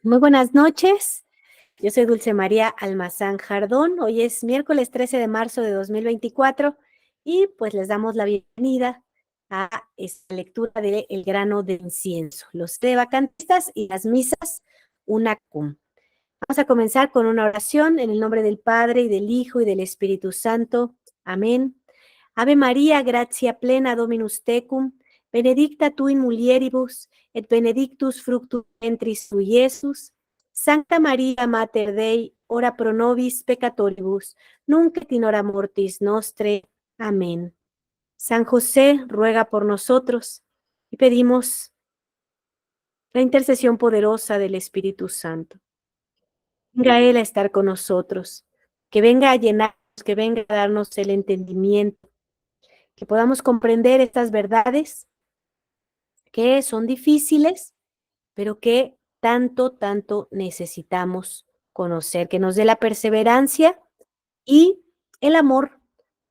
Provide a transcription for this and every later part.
Muy buenas noches. Yo soy Dulce María Almazán Jardón. Hoy es miércoles 13 de marzo de 2024 y pues les damos la bienvenida a esta lectura de El grano de incienso, los vacantistas y las misas UNACUM. Vamos a comenzar con una oración en el nombre del Padre y del Hijo y del Espíritu Santo. Amén. Ave María, gratia plena Dominus tecum, benedicta tu in mulieribus, et benedictus fructus ventris tui, Iesus. Sancta Maria Mater Dei, ora pro nobis peccatoribus, nunc et in hora mortis nostre. Amén. San José, ruega por nosotros y pedimos la intercesión poderosa del Espíritu Santo. Venga Él a estar con nosotros, que venga a llenarnos, que venga a darnos el entendimiento, que podamos comprender estas verdades que son difíciles, pero que tanto necesitamos conocer, que nos dé la perseverancia y el amor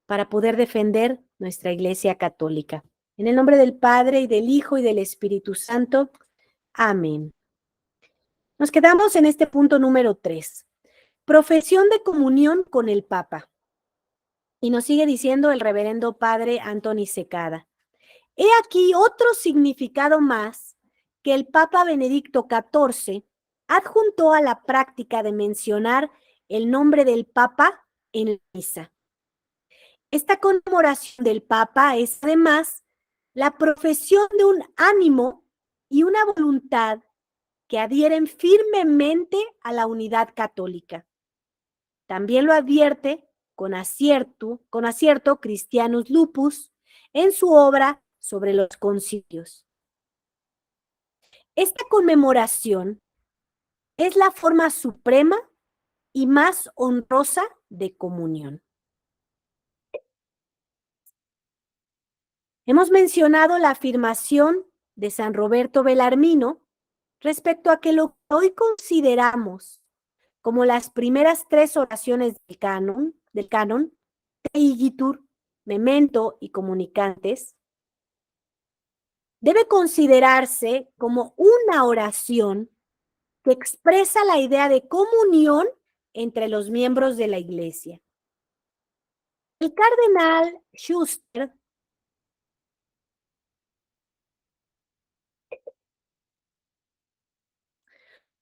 para poder defender nuestra Iglesia Católica. En el nombre del Padre, y del Hijo, y del Espíritu Santo. Amén. Nos quedamos en este punto número 3. Profesión de comunión con el Papa. Y nos sigue diciendo el reverendo Padre Antoni Secada. He aquí otro significado más que el Papa Benedicto XIV adjuntó a la práctica de mencionar el nombre del Papa en la misa. Esta conmemoración del Papa es además la profesión de un ánimo y una voluntad que adhieren firmemente a la unidad católica. También lo advierte con acierto Christianus Lupus en su obra sobre los concilios. Esta conmemoración es la forma suprema y más honrosa de comunión. Hemos mencionado la afirmación de San Roberto Bellarmino respecto a que lo que hoy consideramos como las primeras 3 oraciones del canon, Igitur, Memento y Comunicantes, debe considerarse como una oración que expresa la idea de comunión entre los miembros de la Iglesia. El cardenal Schuster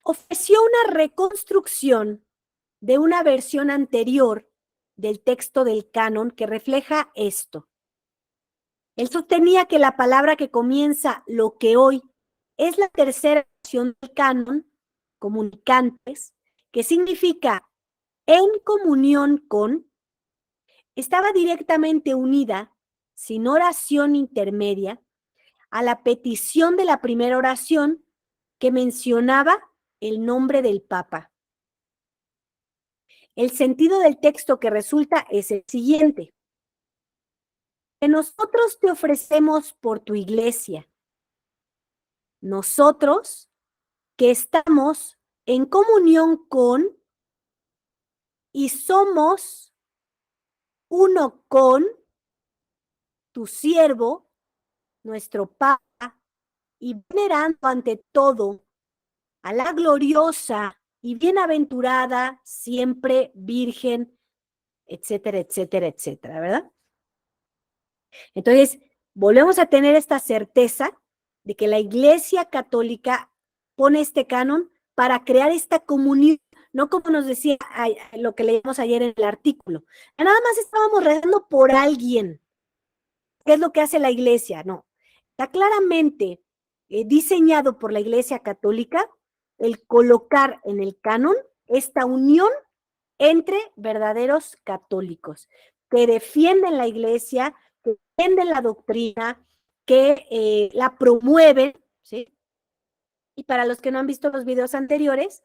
ofreció una reconstrucción de una versión anterior del texto del canon que refleja esto. Él sostenía que la palabra que comienza lo que hoy es la tercera versión del canon, comunicantes, que significa en comunión con, estaba directamente unida, sin oración intermedia, a la petición de la primera oración que mencionaba el nombre del Papa. El sentido del texto que resulta es el siguiente. Que nosotros te ofrecemos por tu iglesia. Nosotros que estamos en comunión con y somos uno con tu siervo, nuestro Papa, y venerando ante todo a la gloriosa y bienaventurada, siempre virgen, etcétera, etcétera, etcétera, ¿verdad? Entonces, volvemos a tener esta certeza de que la Iglesia Católica pone este canon para crear esta comunión, no como nos decía lo que leímos ayer en el artículo. Nada más estábamos rezando por alguien. ¿Qué es lo que hace la Iglesia? No, está claramente diseñado por la Iglesia Católica el colocar en el canon esta unión entre verdaderos católicos que defienden la Iglesia, que defienden la doctrina, que la promueven, ¿sí? Y para los que no han visto los videos anteriores,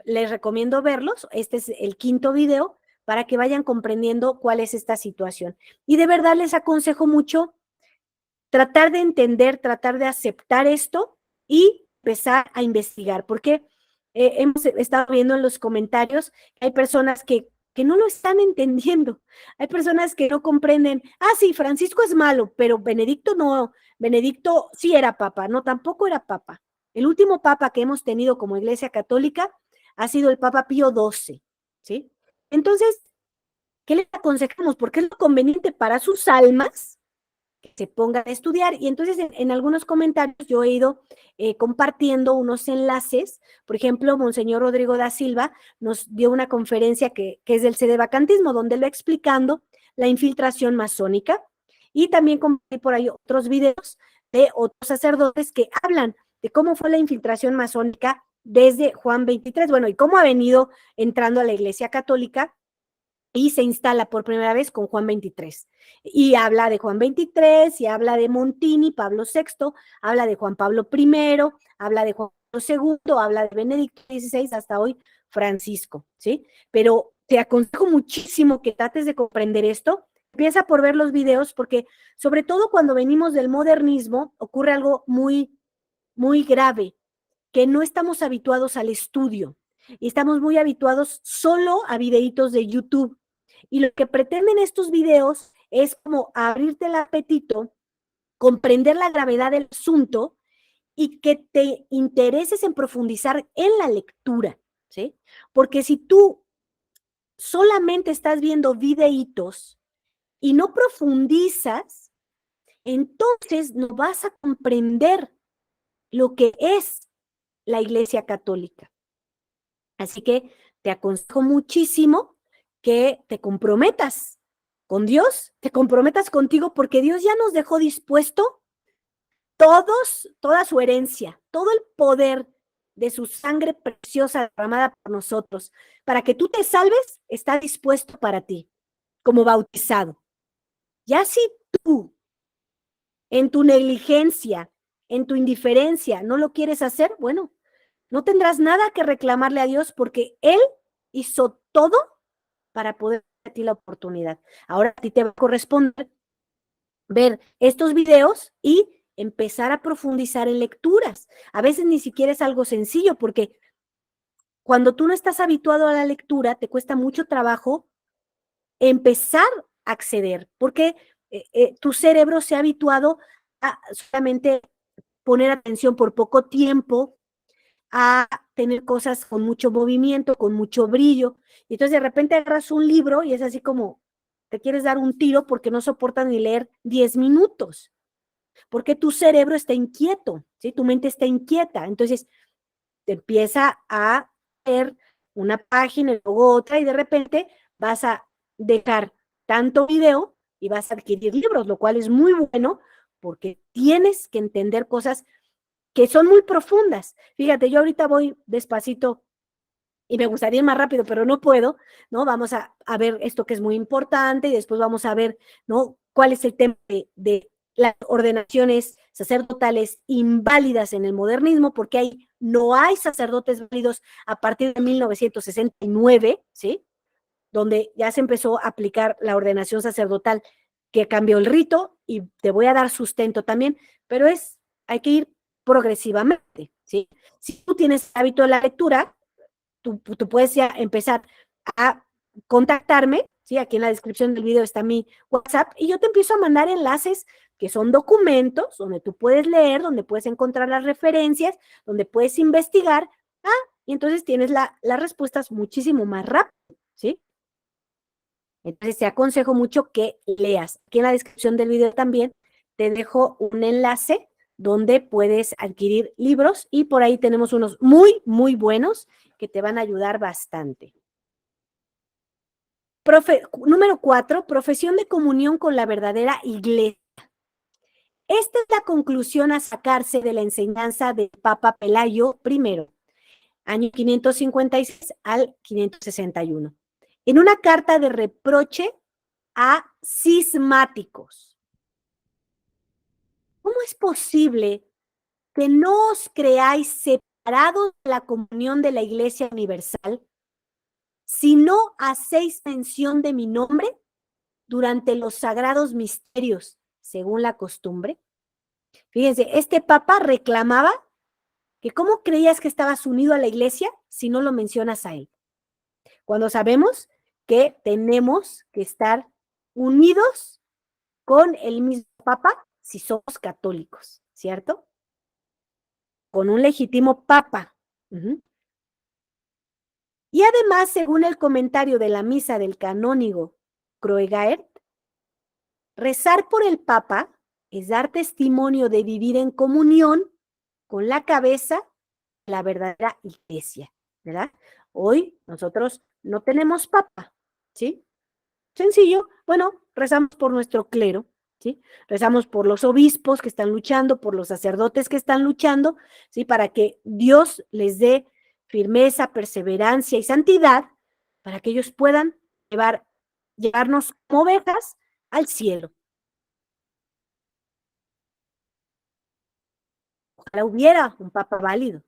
les recomiendo verlos. Este es el 5º video para que vayan comprendiendo cuál es esta situación. Y de verdad les aconsejo mucho tratar de entender, tratar de aceptar esto y empezar a investigar, porque hemos estado viendo en los comentarios que hay personas que no lo están entendiendo. Hay personas que no comprenden, sí, Francisco es malo, pero Benedicto no, Benedicto sí era papa, no, tampoco era papa. El último papa que hemos tenido como Iglesia Católica ha sido el Papa Pío XII, ¿sí? Entonces, ¿qué les aconsejamos? Porque es lo conveniente para sus almas que se pongan a estudiar. Y entonces en algunos comentarios yo he ido compartiendo unos enlaces. Por ejemplo, Monseñor Rodrigo da Silva nos dio una conferencia que es del sedevacantismo, donde él va explicando la infiltración masónica. Y también compartí por ahí otros videos de otros sacerdotes que hablan de cómo fue la infiltración masónica desde Juan 23, bueno, y cómo ha venido entrando a la Iglesia Católica y se instala por primera vez con Juan 23. Y habla de Juan 23, y habla de Montini, Pablo VI, habla de Juan Pablo I, habla de Juan Pablo II, habla de Benedicto XVI, hasta hoy Francisco, ¿sí? Pero te aconsejo muchísimo que trates de comprender esto. Empieza por ver los videos, porque sobre todo cuando venimos del modernismo, ocurre algo muy, muy grave, que no estamos habituados al estudio y estamos muy habituados solo a videitos de YouTube. Y lo que pretenden estos videos es como abrirte el apetito, comprender la gravedad del asunto y que te intereses en profundizar en la lectura, ¿sí? Porque si tú solamente estás viendo videitos y no profundizas, entonces no vas a comprender lo que es la Iglesia Católica. Así que te aconsejo muchísimo que te comprometas con Dios, te comprometas contigo, porque Dios ya nos dejó dispuesto toda su herencia, todo el poder de su sangre preciosa derramada por nosotros. Para que tú te salves, está dispuesto para ti, como bautizado. Ya si tú, en tu negligencia, en tu indiferencia, no lo quieres hacer, bueno, no tendrás nada que reclamarle a Dios, porque Él hizo todo para poder dar a ti la oportunidad. Ahora a ti te va a corresponder ver estos videos y empezar a profundizar en lecturas. A veces ni siquiera es algo sencillo, porque cuando tú no estás habituado a la lectura, te cuesta mucho trabajo empezar a acceder, porque tu cerebro se ha habituado a solamente poner atención por poco tiempo, a tener cosas con mucho movimiento, con mucho brillo. Y entonces de repente agarras un libro y es así como te quieres dar un tiro porque no soportas ni leer 10 minutos, porque tu cerebro está inquieto, ¿sí? Tu mente está inquieta. Entonces te empieza a ver una página y luego otra, y de repente vas a dejar tanto video y vas a adquirir libros, lo cual es muy bueno, porque tienes que entender cosas que son muy profundas. Fíjate, yo ahorita voy despacito y me gustaría ir más rápido, pero no puedo, ¿no? Vamos a ver esto que es muy importante, y después vamos a ver, ¿no? Cuál es el tema de las ordenaciones sacerdotales inválidas en el modernismo, porque no hay sacerdotes válidos a partir de 1969, ¿sí? Donde ya se empezó a aplicar la ordenación sacerdotal, que cambió el rito, y te voy a dar sustento también, pero hay que ir progresivamente, ¿sí? Si tú tienes hábito de la lectura, tú puedes ya empezar a contactarme, ¿sí? Aquí en la descripción del video está mi WhatsApp, y yo te empiezo a mandar enlaces que son documentos donde tú puedes leer, donde puedes encontrar las referencias, donde puedes investigar, y entonces tienes las respuestas muchísimo más rápido, ¿sí? Entonces te aconsejo mucho que leas. Aquí en la descripción del video también te dejo un enlace donde puedes adquirir libros, y por ahí tenemos unos muy, muy buenos que te van a ayudar bastante. Número 4, profesión de comunión con la verdadera iglesia. Esta es la conclusión a sacarse de la enseñanza del Papa Pelayo I, año 556 al 561, en una carta de reproche a cismáticos. ¿Cómo es posible que no os creáis separados de la comunión de la Iglesia Universal si no hacéis mención de mi nombre durante los sagrados misterios, según la costumbre? Fíjense, este papa reclamaba que cómo creías que estabas unido a la Iglesia si no lo mencionas a él, cuando sabemos que tenemos que estar unidos con el mismo papa si somos católicos, ¿cierto? con un legítimo papa. Y además, según el comentario de la misa del canónigo Kroegaert, rezar por el papa es dar testimonio de vivir en comunión con la cabeza de la verdadera iglesia, ¿verdad? Hoy nosotros no tenemos papa, ¿sí? Sencillo, bueno, rezamos por nuestro clero, ¿sí? Rezamos por los obispos que están luchando, por los sacerdotes que están luchando, ¿sí? Para que Dios les dé firmeza, perseverancia y santidad para que ellos puedan llevarnos como ovejas al cielo. Ojalá hubiera un papa válido.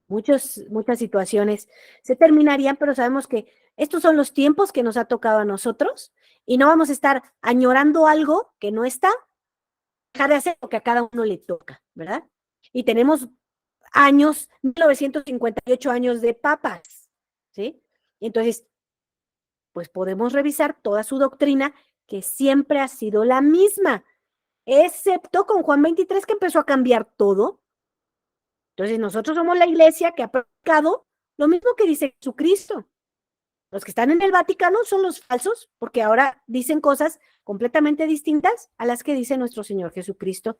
Muchas situaciones se terminarían, pero sabemos que estos son los tiempos que nos ha tocado a nosotros y no vamos a estar añorando algo que no está, dejar de hacer lo que a cada uno le toca, ¿verdad? Y tenemos años, 1958 años de papas, ¿sí? Entonces, pues podemos revisar toda su doctrina, que siempre ha sido la misma, excepto con Juan 23, que empezó a cambiar todo. Entonces, nosotros somos la iglesia que ha predicado lo mismo que dice Jesucristo. Los que están en el Vaticano son los falsos, porque ahora dicen cosas completamente distintas a las que dice nuestro Señor Jesucristo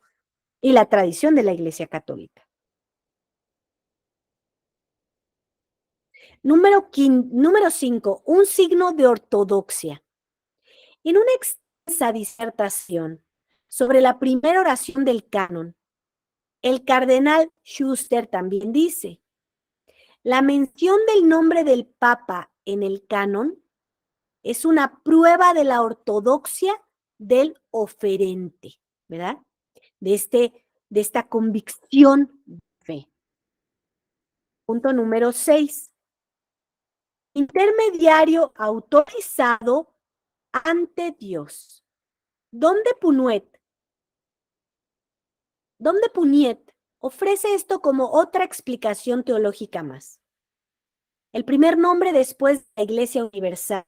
y la tradición de la Iglesia Católica. Número 5, un signo de ortodoxia. En una extensa disertación sobre la primera oración del canon, el cardenal Schuster también dice: la mención del nombre del Papa en el canon es una prueba de la ortodoxia del oferente, ¿verdad? De esta convicción de fe. Punto número 6. Intermediario autorizado ante Dios. ¿Dónde Puniet ofrece esto como otra explicación teológica más? El primer nombre después de la Iglesia Universal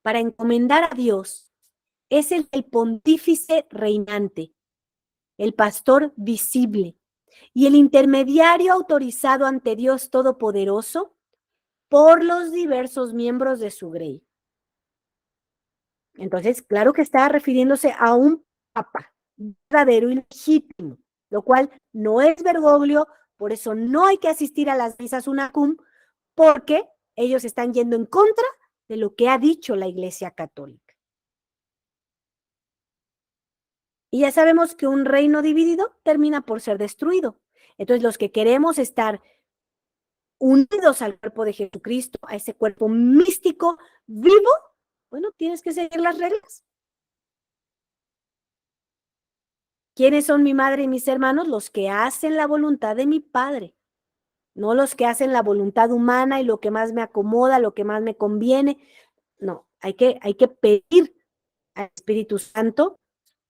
para encomendar a Dios es el del pontífice reinante, el pastor visible y el intermediario autorizado ante Dios Todopoderoso por los diversos miembros de su grey. Entonces, claro que está refiriéndose a un papa verdadero y legítimo, lo cual no es Bergoglio, por eso no hay que asistir a las misas UNACUM, porque ellos están yendo en contra de lo que ha dicho la Iglesia Católica. Y ya sabemos que un reino dividido termina por ser destruido. Entonces, los que queremos estar unidos al cuerpo de Jesucristo, a ese cuerpo místico, vivo, bueno, tienes que seguir las reglas. ¿Quiénes son mi madre y mis hermanos? Los que hacen la voluntad de mi Padre, no los que hacen la voluntad humana y lo que más me acomoda, lo que más me conviene. No, hay que pedir al Espíritu Santo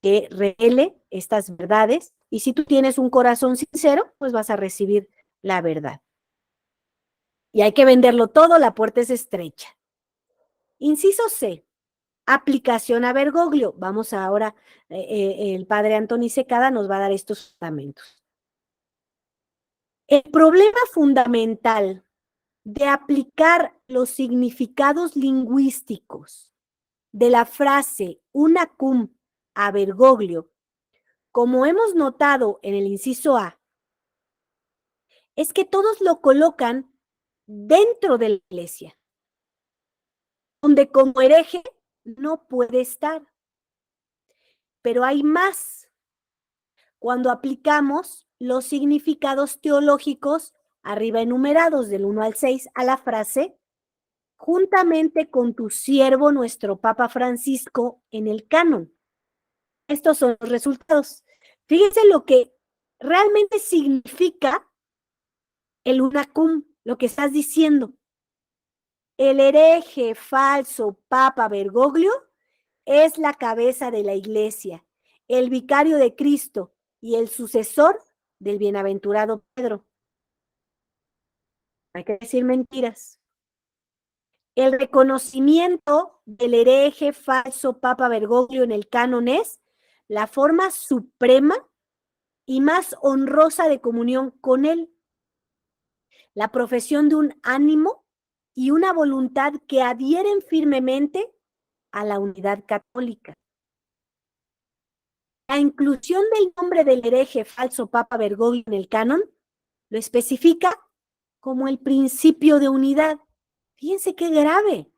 que revele estas verdades, y si tú tienes un corazón sincero, pues vas a recibir la verdad. Y hay que venderlo todo, la puerta es estrecha. Inciso C, aplicación a Bergoglio. Vamos ahora, el padre Antoni Secada nos va a dar estos fundamentos. El problema fundamental de aplicar los significados lingüísticos de la frase unacum a Bergoglio, como hemos notado en el inciso A, es que todos lo colocan dentro de la iglesia, donde como hereje no puede estar. Pero hay más. Cuando aplicamos los significados teológicos arriba enumerados del 1 al 6 a la frase, juntamente con tu siervo nuestro Papa Francisco en el canon. Estos son los resultados. Fíjense lo que realmente significa el unacum, lo que estás diciendo. El hereje falso Papa Bergoglio es la cabeza de la iglesia, el vicario de Cristo y el sucesor del bienaventurado Pedro. Hay que decir mentiras. El reconocimiento del hereje falso Papa Bergoglio en el canon es la forma suprema y más honrosa de comunión con Él, la profesión de un ánimo y una voluntad que adhieren firmemente a la unidad católica. La inclusión del nombre del hereje falso Papa Bergoglio en el canon lo especifica como el principio de unidad. Fíjense qué grave,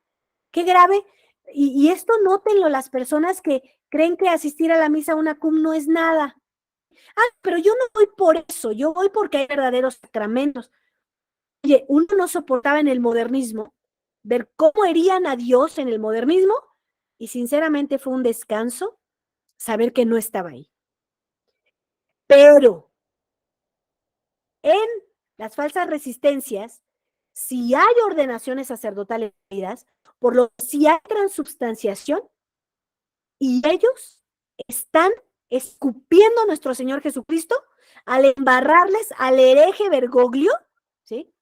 qué grave. Y esto nótenlo las personas que creen que asistir a la misa a una cum no es nada. Ah, pero yo no voy por eso, yo voy porque hay verdaderos sacramentos. Oye, uno no soportaba en el modernismo ver cómo herían a Dios en el modernismo y sinceramente fue un descanso saber que no estaba ahí. Pero en las falsas resistencias, si hay ordenaciones sacerdotales, por lo que si hay transubstanciación, y ellos están escupiendo a nuestro Señor Jesucristo al embarrarles al hereje Bergoglio, ¿sí?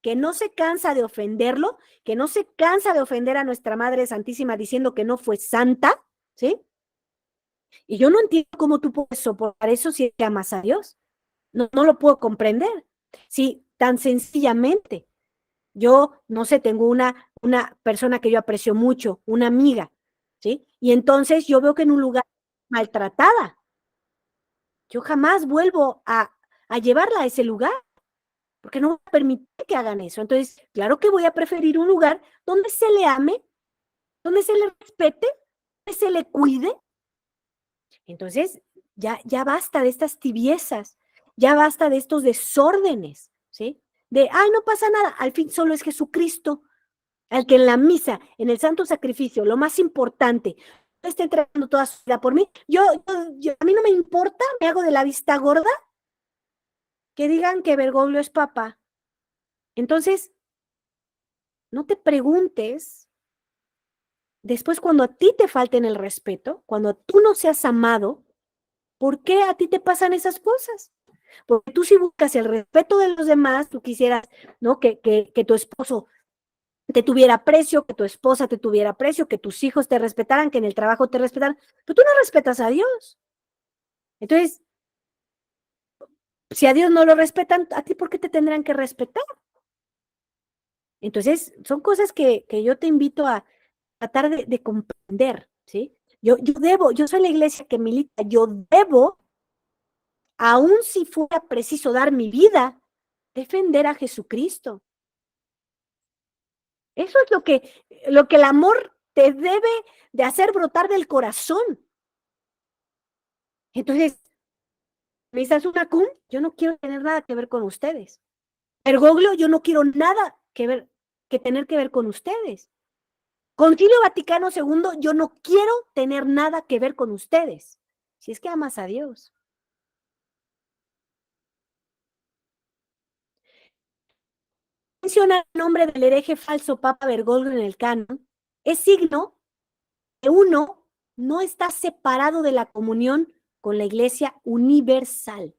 Que no se cansa de ofenderlo, que no se cansa de ofender a nuestra Madre Santísima diciendo que no fue santa, ¿sí? Y yo no entiendo cómo tú puedes soportar eso si amas a Dios. No, no lo puedo comprender. Sí, tan sencillamente. Yo, no sé, tengo una persona que yo aprecio mucho, una amiga, ¿sí? Y entonces yo veo que en un lugar maltratada, yo jamás vuelvo a llevarla a ese lugar, porque no voy a permitir que hagan eso. Entonces, claro que voy a preferir un lugar donde se le ame, donde se le respete, donde se le cuide. Entonces, ya basta de estas tibiezas, ya basta de estos desórdenes, ¿sí? De, ay, no pasa nada, al fin solo es Jesucristo, al que en la misa, en el santo sacrificio, lo más importante, está entregando toda su vida por mí. A mí no me importa, me hago de la vista gorda, que digan que Bergoglio es papa. Entonces, no te preguntes, después cuando a ti te falten el respeto, cuando tú no seas amado, ¿por qué a ti te pasan esas cosas? Porque tú si buscas el respeto de los demás, tú quisieras, ¿no? Que tu esposo te tuviera precio, que tu esposa te tuviera precio, que tus hijos te respetaran, que en el trabajo te respetaran, pero tú no respetas a Dios. Entonces, si a Dios no lo respetan, ¿a ti por qué te tendrán que respetar? Entonces, son cosas que yo te invito a tratar de comprender, ¿sí? Yo soy la iglesia que milita, yo debo, aun si fuera preciso dar mi vida, defender a Jesucristo. Eso es lo que el amor te debe de hacer brotar del corazón. Entonces, ¿me dices una cum? Yo no quiero tener nada que ver con ustedes. Bergoglio, yo no quiero nada que tener que ver con ustedes. Concilio Vaticano II, yo no quiero tener nada que ver con ustedes. Si es que amas a Dios. Menciona el nombre del hereje falso Papa Bergoglio en el canon, es signo que uno no está separado de la comunión con la Iglesia universal.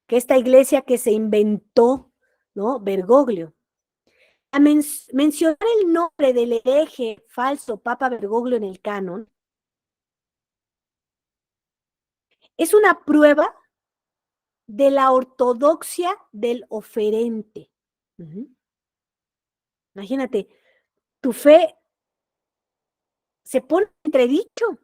Que esta iglesia que se inventó, ¿no? Bergoglio. A mencionar el nombre del hereje falso Papa Bergoglio en el canon es una prueba de la ortodoxia del oferente. Imagínate, tu fe se pone entredicho.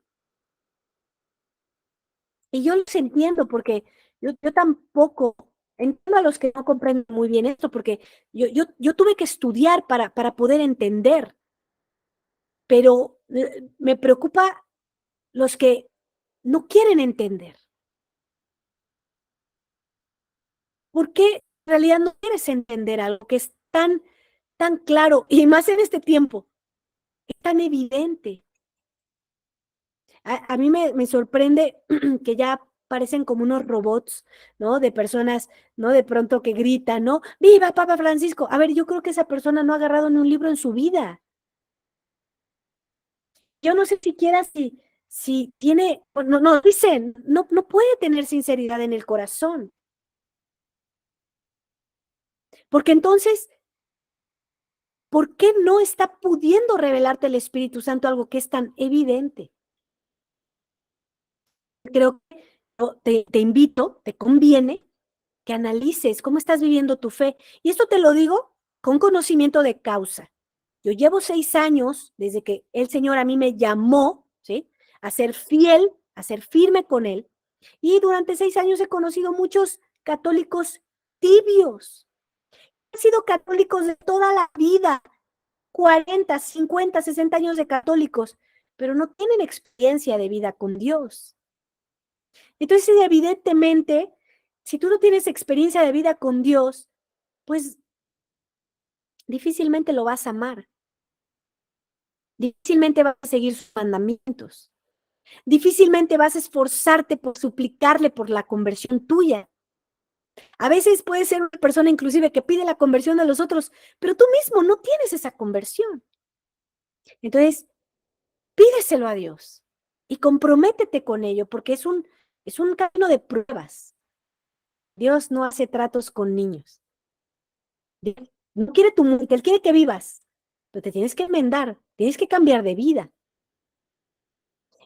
Y yo los entiendo porque yo tampoco entiendo a los que no comprenden muy bien esto, porque yo tuve que estudiar para poder entender, pero me preocupa los que no quieren entender. ¿Por qué en realidad no quieres entender algo que es tan claro y más en este tiempo, es tan evidente? A mí me sorprende que ya parecen como unos robots, ¿no? De personas, ¿no? De pronto que gritan, ¿no? ¡Viva Papa Francisco! A ver, yo creo que esa persona no ha agarrado ni un libro en su vida. Yo no sé siquiera si tiene, no dicen, no puede tener sinceridad en el corazón. Porque entonces, ¿por qué no está pudiendo revelarte el Espíritu Santo algo que es tan evidente? creo que te invito, te conviene que analices cómo estás viviendo tu fe. Y esto te lo digo con conocimiento de causa. Yo llevo 6 años desde que el Señor a mí me llamó, ¿sí? A ser fiel, a ser firme con Él. Y durante 6 años he conocido muchos católicos tibios. Han sido católicos de toda la vida, 40, 50, 60 años de católicos, pero no tienen experiencia de vida con Dios. Entonces, evidentemente, si tú no tienes experiencia de vida con Dios, pues difícilmente lo vas a amar. Difícilmente vas a seguir sus mandamientos. Difícilmente vas a esforzarte por suplicarle por la conversión tuya. A veces puedes ser una persona inclusive que pide la conversión de los otros, pero tú mismo no tienes esa conversión. Entonces, pídeselo a Dios y comprométete con ello, porque es un camino de pruebas. Dios no hace tratos con niños. Dios no quiere tu muerte, Él quiere que vivas, pero te tienes que enmendar, tienes que cambiar de vida.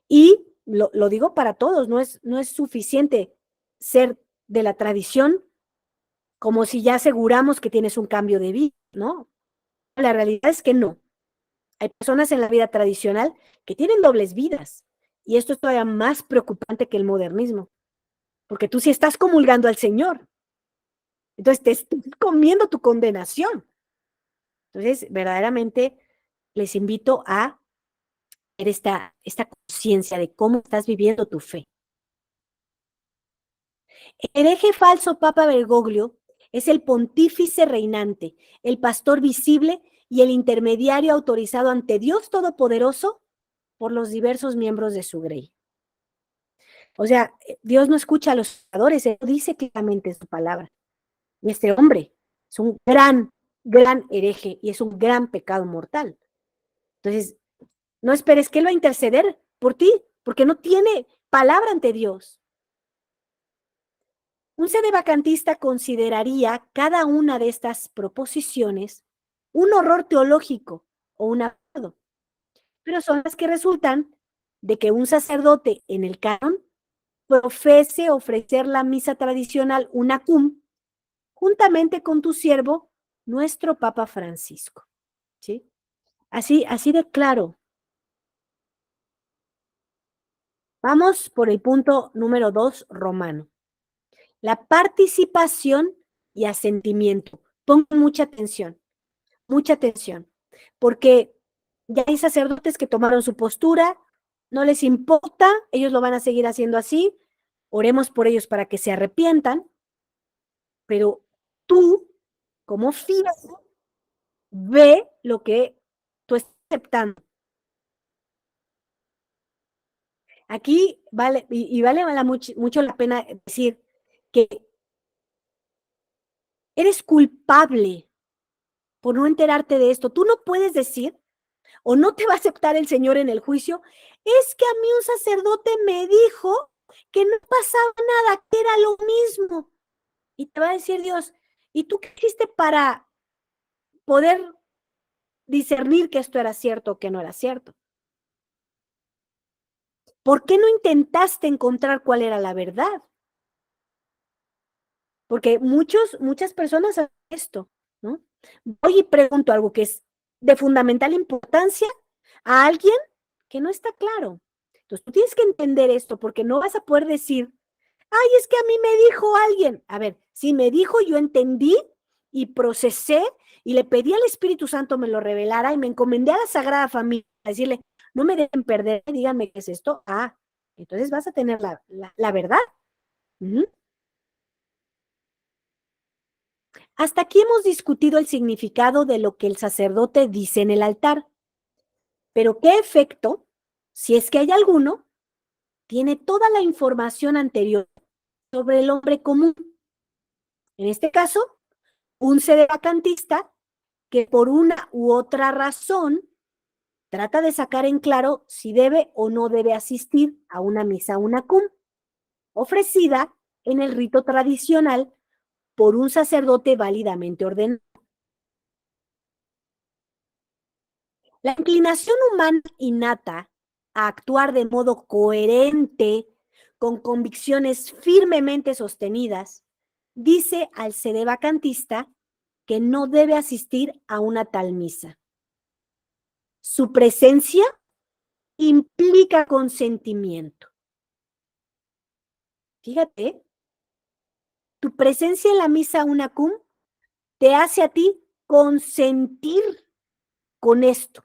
Y lo digo para todos, no es suficiente ser de la tradición como si ya aseguramos que tienes un cambio de vida, ¿no? La realidad es que no. Hay personas en la vida tradicional que tienen dobles vidas y esto es todavía más preocupante que el modernismo, porque tú sí estás comulgando al Señor, entonces te estás comiendo tu condenación. Entonces, verdaderamente les invito a tener esta conciencia de cómo estás viviendo tu fe. El hereje falso Papa Bergoglio es el pontífice reinante, el pastor visible y el intermediario autorizado ante Dios Todopoderoso por los diversos miembros de su grey. O sea, Dios no escucha a los pecadores, Él dice claramente su palabra. Y este hombre es un gran hereje y es un gran pecado mortal. Entonces, no esperes que Él va a interceder por ti, porque no tiene palabra ante Dios. Un sedevacantista consideraría cada una de estas proposiciones un horror teológico o un absurdo, pero son las que resultan de que un sacerdote en el canon profese ofrecer la misa tradicional unacum juntamente con tu siervo, nuestro Papa Francisco. ¿Sí? Así de claro. Vamos por el punto número 2, romano. La participación y asentimiento. Pongan mucha atención, porque ya hay sacerdotes que tomaron su postura, no les importa, ellos lo van a seguir haciendo así, oremos por ellos para que se arrepientan, pero tú, como fiel, ve lo que tú estás aceptando. Aquí vale, y vale mucho la pena decir que eres culpable por no enterarte de esto. Tú no puedes decir o no te va a aceptar el Señor en el juicio. Es que a mí un sacerdote me dijo que no pasaba nada, que era lo mismo. Y te va a decir Dios, ¿y tú qué hiciste para poder discernir que esto era cierto o que no era cierto? ¿Por qué no intentaste encontrar cuál era la verdad? Porque muchas personas hacen esto, ¿no? Voy y pregunto algo que es de fundamental importancia a alguien que no está claro. Entonces, tú tienes que entender esto porque no vas a poder decir, ay, es que a mí me dijo alguien. A ver, si me dijo, yo entendí y procesé y le pedí al Espíritu Santo me lo revelara y me encomendé a la Sagrada Familia a decirle, no me dejen perder, díganme qué es esto. Ah, entonces vas a tener la verdad. Hasta aquí hemos discutido el significado de lo que el sacerdote dice en el altar, pero ¿qué efecto, si es que hay alguno, tiene toda la información anterior sobre el hombre común? En este caso, un sedevacantista que por una u otra razón trata de sacar en claro si debe o no debe asistir a una misa unacum, ofrecida en el rito tradicional por un sacerdote válidamente ordenado. La inclinación humana innata a actuar de modo coherente con convicciones firmemente sostenidas, dice al sedevacantista que no debe asistir a una tal misa. Su presencia implica consentimiento. Fíjate, tu presencia en la misa unacum te hace a ti consentir con esto,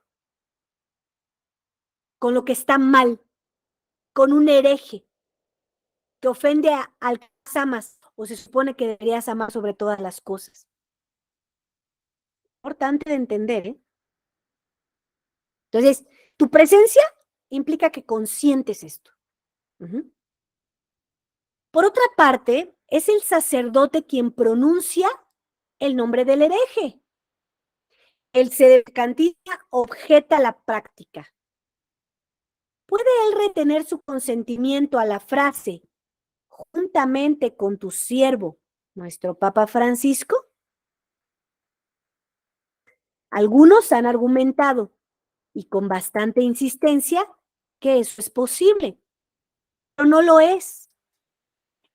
con lo que está mal, con un hereje que ofende al que amas o se supone que deberías amar sobre todas las cosas. Importante de entender, ¿eh? Entonces, tu presencia implica que consientes esto. Por otra parte, es el sacerdote quien pronuncia el nombre del hereje. El sedevacantista objeta la práctica. ¿Puede él retener su consentimiento a la frase juntamente con tu siervo, nuestro Papa Francisco? Algunos han argumentado, y con bastante insistencia, que eso es posible, pero no lo es.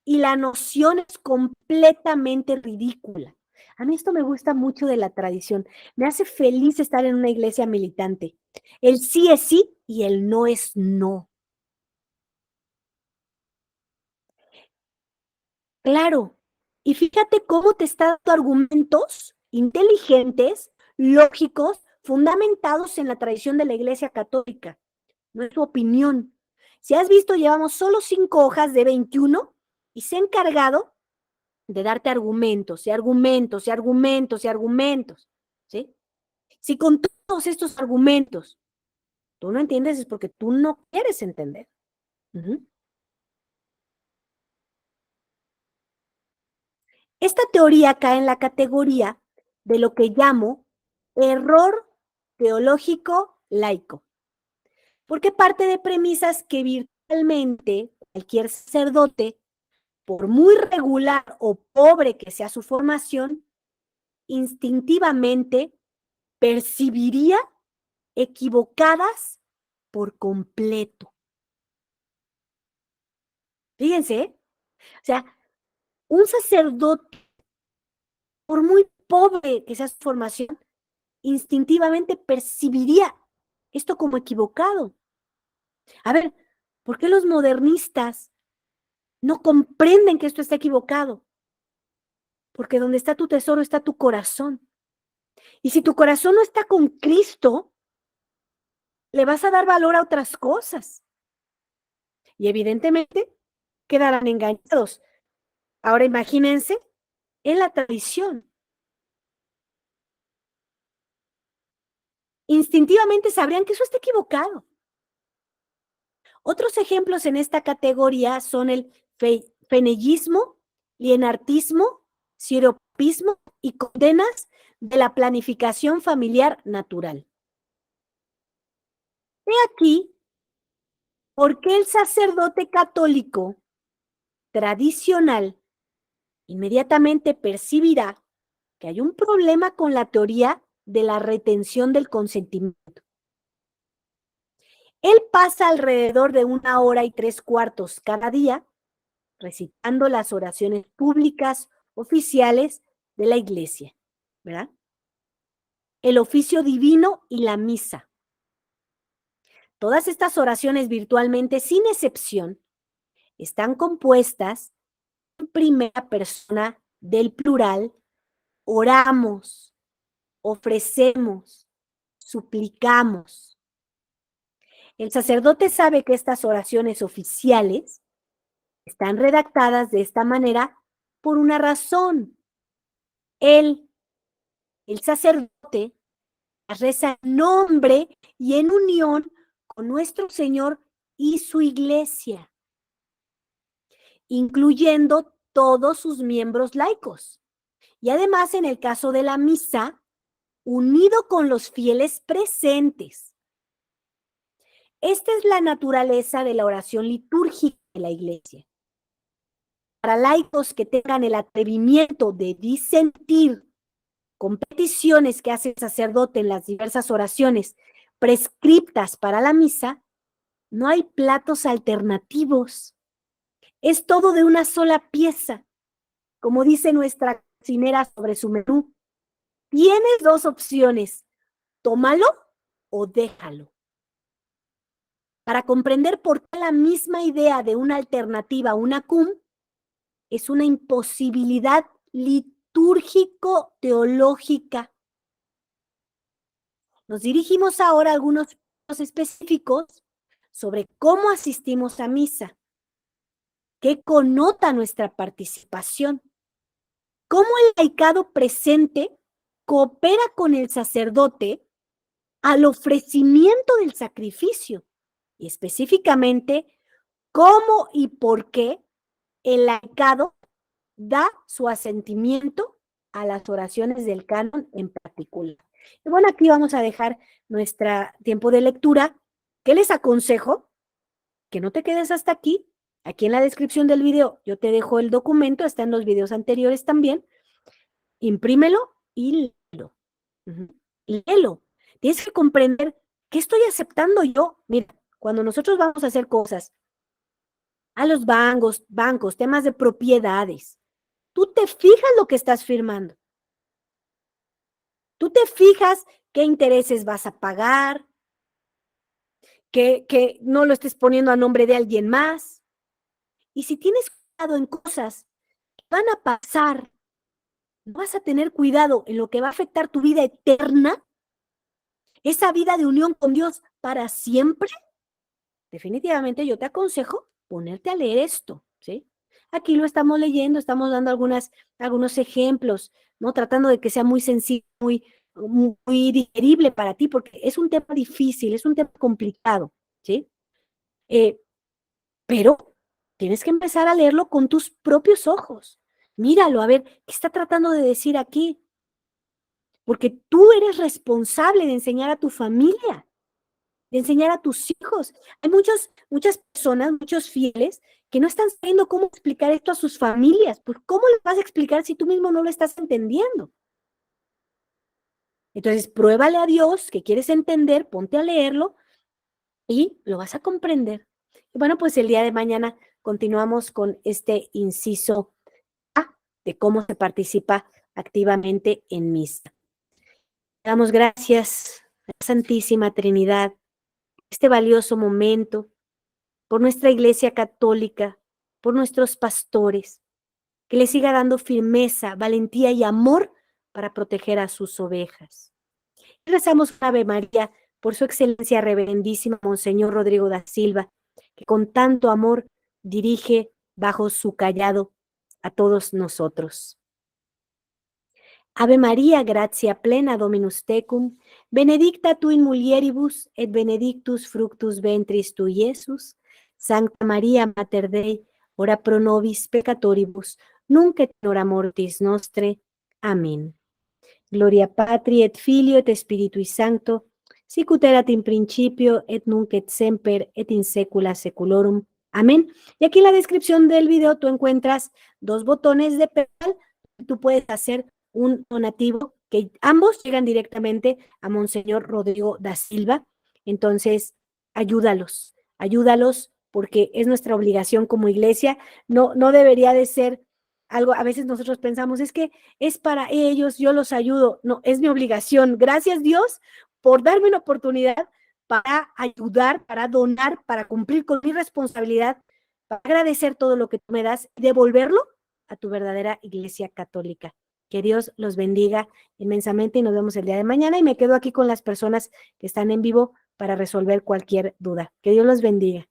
Y la noción es completamente ridícula. A mí esto me gusta mucho de la tradición. Me hace feliz estar en una iglesia militante. El sí es sí y el no es no. Claro. Y fíjate cómo te está dando argumentos inteligentes, lógicos, fundamentados en la tradición de la Iglesia Católica. No es su opinión. Si has visto, llevamos solo 5 hojas de 21 y se ha encargado de darte argumentos y argumentos y argumentos y argumentos, ¿sí? Si con todos estos argumentos tú no entiendes, es porque tú no quieres entender. Esta teoría cae en la categoría de lo que llamo error teológico laico, porque parte de premisas que virtualmente cualquier sacerdote, por muy regular o pobre que sea su formación, instintivamente percibiría equivocadas por completo. Fíjense, ¿eh? O sea, un sacerdote, por muy pobre que sea su formación, instintivamente percibiría esto como equivocado. A ver, ¿por qué los modernistas no comprenden que esto está equivocado? Porque donde está tu tesoro está tu corazón. Y si tu corazón no está con Cristo, le vas a dar valor a otras cosas. Y evidentemente quedarán engañados. Ahora imagínense en la tradición. Instintivamente sabrían que eso está equivocado. Otros ejemplos en esta categoría son el fenellismo, lienartismo, siropismo y condenas de la planificación familiar natural. He aquí por qué el sacerdote católico tradicional inmediatamente percibirá que hay un problema con la teoría de la retención del consentimiento. Él pasa alrededor de 1 hora y 3/4 cada día recitando las oraciones públicas oficiales de la iglesia, ¿verdad? El oficio divino y la misa. Todas estas oraciones virtualmente, sin excepción, están compuestas en primera persona del plural. Oramos, ofrecemos, suplicamos. El sacerdote sabe que estas oraciones oficiales están redactadas de esta manera por una razón. Él, el sacerdote, las reza en nombre y en unión con nuestro Señor y su iglesia, incluyendo todos sus miembros laicos. Y además, en el caso de la misa, unido con los fieles presentes. Esta es la naturaleza de la oración litúrgica de la iglesia. Para laicos que tengan el atrevimiento de disentir con peticiones que hace el sacerdote en las diversas oraciones prescriptas para la misa, no hay platos alternativos. Es todo de una sola pieza. Como dice nuestra cocinera sobre su menú, tienes dos opciones, tómalo o déjalo. Para comprender por qué la misma idea de una alternativa a una cum es una imposibilidad litúrgico-teológica. Nos dirigimos ahora a algunos puntos específicos sobre cómo asistimos a misa, qué connota nuestra participación, cómo el laicado presente coopera con el sacerdote al ofrecimiento del sacrificio y específicamente cómo y por qué el laicado da su asentimiento a las oraciones del canon en particular. Y bueno, aquí vamos a dejar nuestro tiempo de lectura. ¿Qué les aconsejo? Que no te quedes hasta aquí. Aquí en la descripción del video yo te dejo el documento, está en los videos anteriores también. Imprímelo y léelo. Léelo. Tienes que comprender qué estoy aceptando yo. Mira, cuando nosotros vamos a hacer cosas a los bancos, temas de propiedades, tú te fijas lo que estás firmando. Tú te fijas qué intereses vas a pagar, que no lo estés poniendo a nombre de alguien más. Y si tienes cuidado en cosas que van a pasar, vas a tener cuidado en lo que va a afectar tu vida eterna, esa vida de unión con Dios para siempre, definitivamente yo te aconsejo ponerte a leer esto, ¿sí? Aquí lo estamos leyendo, estamos dando algunos ejemplos, ¿no? Tratando de que sea muy sencillo, muy digerible para ti, porque es un tema difícil, es un tema complicado, ¿sí? Pero tienes que empezar a leerlo con tus propios ojos. Míralo, a ver, ¿qué está tratando de decir aquí? Porque tú eres responsable de enseñar a tu familia, de enseñar a tus hijos. Hay muchas personas, muchos fieles, que no están sabiendo cómo explicar esto a sus familias. Pues, ¿cómo les vas a explicar si tú mismo no lo estás entendiendo? Entonces, pruébale a Dios que quieres entender, ponte a leerlo y lo vas a comprender. Y bueno, pues el día de mañana continuamos con este inciso A de cómo se participa activamente en misa. Damos gracias a la Santísima Trinidad, este valioso momento, por nuestra Iglesia Católica, por nuestros pastores, que le siga dando firmeza, valentía y amor para proteger a sus ovejas. Y rezamos Ave María por su excelencia reverendísima Monseñor Rodrigo da Silva, que con tanto amor dirige bajo su cayado a todos nosotros. Ave María, gratia plena Dominus tecum, benedicta tu in mulieribus et benedictus fructus ventris tui, Iesus. Sancta Maria Mater Dei, ora pro nobis peccatoribus, nunc et in hora mortis nostre. Amén. Gloria Patri et Filio et Spiritui Sancto, sic ut erat in principio et nunc et semper et in saecula saeculorum. Amén. Y aquí en la descripción del video tú encuentras dos botones de PayPal. Tú puedes hacer un donativo que ambos llegan directamente a Monseñor Rodrigo da Silva. Entonces, ayúdalos porque es nuestra obligación como iglesia. No debería de ser algo, a veces nosotros pensamos, es que es para ellos, yo los ayudo. No, es mi obligación. Gracias Dios por darme una oportunidad para ayudar, para donar, para cumplir con mi responsabilidad, para agradecer todo lo que tú me das y devolverlo a tu verdadera Iglesia Católica. Que Dios los bendiga inmensamente y nos vemos el día de mañana. Y me quedo aquí con las personas que están en vivo para resolver cualquier duda. Que Dios los bendiga.